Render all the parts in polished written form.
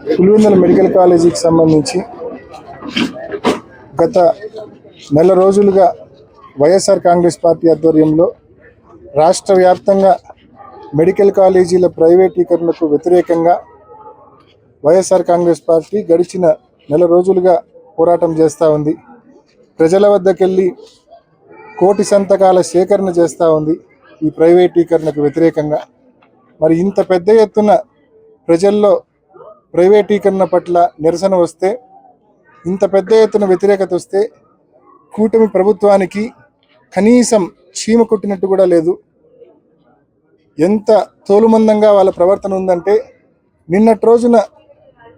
Pulivendula medical కాలేజీకి సంబంధించి గత నెల రోజులుగా వైఎస్ఆర్ కాంగ్రెస్ పార్టీ ఆధ్వర్యంలో రాష్ట్ర వ్యాప్తంగా మెడికల్ కాలేజీల ప్రైవేటీకరణకు వ్యతిరేకంగా వైఎస్ఆర్ కాంగ్రెస్ పార్టీ గడిచిన నెల రోజులుగా పోరాటం చేస్తూ ఉంది. ప్రజల వద్దకెళ్ళి కోటి సంతకాల సేకరణ చేస్తూ ఉంది ఈ ప్రైవేటీకరణకు వ్యతిరేకంగా. మరి ఇంత పెద్ద ఎత్తున ప్రజల్లో ప్రైవేటీకరణ పట్ల నిరసన వస్తే, ఇంత పెద్ద ఎత్తున వ్యతిరేకత వస్తే కూటమి ప్రభుత్వానికి కనీసం చీమ కొట్టినట్టు కూడా లేదు. ఎంత తోలుమందంగా వాళ్ళ ప్రవర్తన ఉందంటే, నిన్నటి రోజున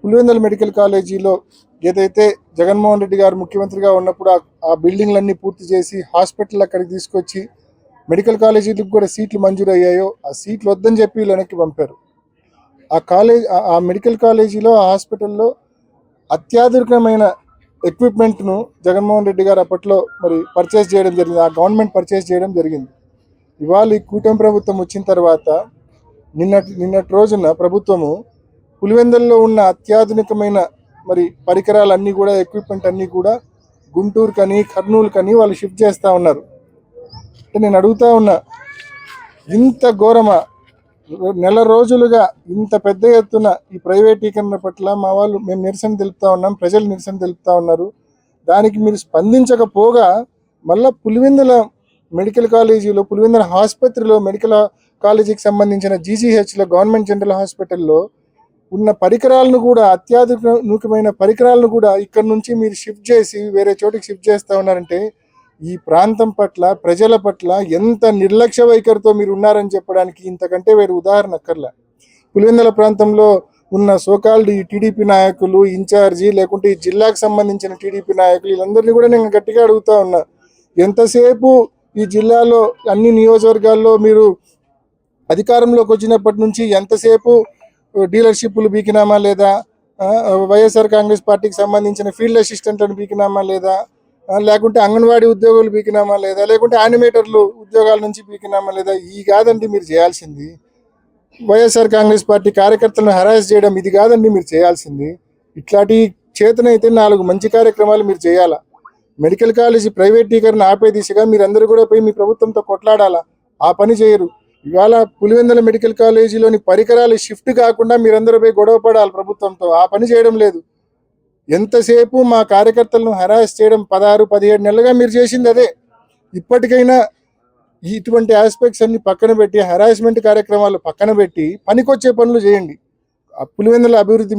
పులివెందుల మెడికల్ కాలేజీలో ఏదైతే జగన్మోహన్ రెడ్డి గారు ముఖ్యమంత్రిగా ఉన్నప్పుడు ఆ బిల్డింగ్లన్నీ పూర్తి చేసి హాస్పిటల్ అక్కడికి తీసుకొచ్చి మెడికల్ కాలేజీలకు కూడా సీట్లు మంజూరు అయ్యాయో ఆ సీట్లు వద్దని చెప్పి వెనక్కి పంపారు. ఆ మెడికల్ కాలేజీలో ఆ హాస్పిటల్లో అత్యాధునికమైన ఎక్విప్మెంట్ను జగన్మోహన్ రెడ్డి గారు అప్పట్లో మరి పర్చేస్ చేయడం జరిగింది. ఆ గవర్నమెంట్ పర్చేస్ చేయడం జరిగింది. ఇవాళ ఈ కూటమి ప్రభుత్వం వచ్చిన తర్వాత నిన్నటి రోజున ప్రభుత్వము పులివెందుల్లో ఉన్న అత్యాధునికమైన మరి పరికరాలన్నీ కూడా, ఎక్విప్మెంట్ అన్నీ కూడా గుంటూరు కని కర్నూలు కని వాళ్ళు షిఫ్ట్ చేస్తూ ఉన్నారు. అంటే నేను అడుగుతా ఉన్నా, ఇంత ఘోరమా? నెల రోజులుగా ఇంత పెద్ద ఎత్తున ఈ ప్రైవేటీకరణ పట్ల మేము నిరసన తెలుపుతా ఉన్నాం, ప్రజలు నిరసన తెలుపుతా ఉన్నారు. దానికి మీరు స్పందించకపోగా మళ్ళీ పులివెందుల మెడికల్ కాలేజీలో, పులివెందుల ఆసుపత్రిలో, మెడికల్ కాలేజీకి సంబంధించిన జీజీహెచ్లో, గవర్నమెంట్ జనరల్ హాస్పిటల్లో ఉన్న పరికరాలను కూడా, అత్యాధునికమైన పరికరాలను కూడా ఇక్కడ నుంచి మీరు షిఫ్ట్ చేసి వేరే చోటికి షిఫ్ట్ చేస్తూ ఉన్నారంటే ఈ ప్రాంతం పట్ల, ప్రజల పట్ల ఎంత నిర్లక్ష్య వైఖరితో మీరు ఉన్నారని చెప్పడానికి ఇంతకంటే వేరే ఉదాహరణ అక్కర్లా. పులివెందుల ప్రాంతంలో ఉన్న సోకాల్డ్ ఈ టీడీపీ నాయకులు, ఇన్ఛార్జి, లేకుంటే ఈ జిల్లాకు సంబంధించిన టీడీపీ నాయకులు, వీళ్ళందరినీ కూడా నేను గట్టిగా అడుగుతా ఉన్నా, ఎంతసేపు ఈ జిల్లాలో అన్ని నియోజకవర్గాల్లో మీరు అధికారంలోకి వచ్చినప్పటి నుంచి ఎంతసేపు డీలర్షిప్లు బీకినామా లేదా, వైఎస్ఆర్ కాంగ్రెస్ పార్టీకి సంబంధించిన ఫీల్డ్ అసిస్టెంట్లను బీకినామా లేదా, లేకుంటే అంగన్వాడీ ఉద్యోగులు బీకినామా లేదా, లేకుంటే యానిమేటర్లు ఉద్యోగాల నుంచి బీకినామా లేదా? ఈ కాదండి మీరు చేయాల్సింది. వైఎస్ఆర్ కాంగ్రెస్ పార్టీ కార్యకర్తలను హరాస్ చేయడం ఇది కాదండి మీరు చేయాల్సింది. ఇట్లాంటి చేతనైతే 4 మంచి కార్యక్రమాలు మీరు చేయాలా. మెడికల్ కాలేజీ ప్రైవేటీకరణ ఆపే దిశగా మీరందరూ కూడా పోయి మీ ప్రభుత్వంతో కొట్లాడాలా. ఆ పని చేయరు. ఇవాళ పులివెందుల మెడికల్ కాలేజీలోని పరికరాలు షిఫ్ట్ కాకుండా మీరందరూ పోయి గొడవ పడాలి ప్రభుత్వంతో. ఆ పని చేయడం లేదు. ఎంతసేపు మా కార్యకర్తలను హరాస్ చేయడం 16-17 నెలలుగా మీరు చేసింది అదే. ఇప్పటికైనా ఇటువంటి ఆస్పెక్ట్స్ అన్ని పక్కన పెట్టి, హరాస్మెంట్ కార్యక్రమాలు పక్కన పెట్టి పనికొచ్చే పనులు చేయండి. పులివెందుల అభివృద్ధి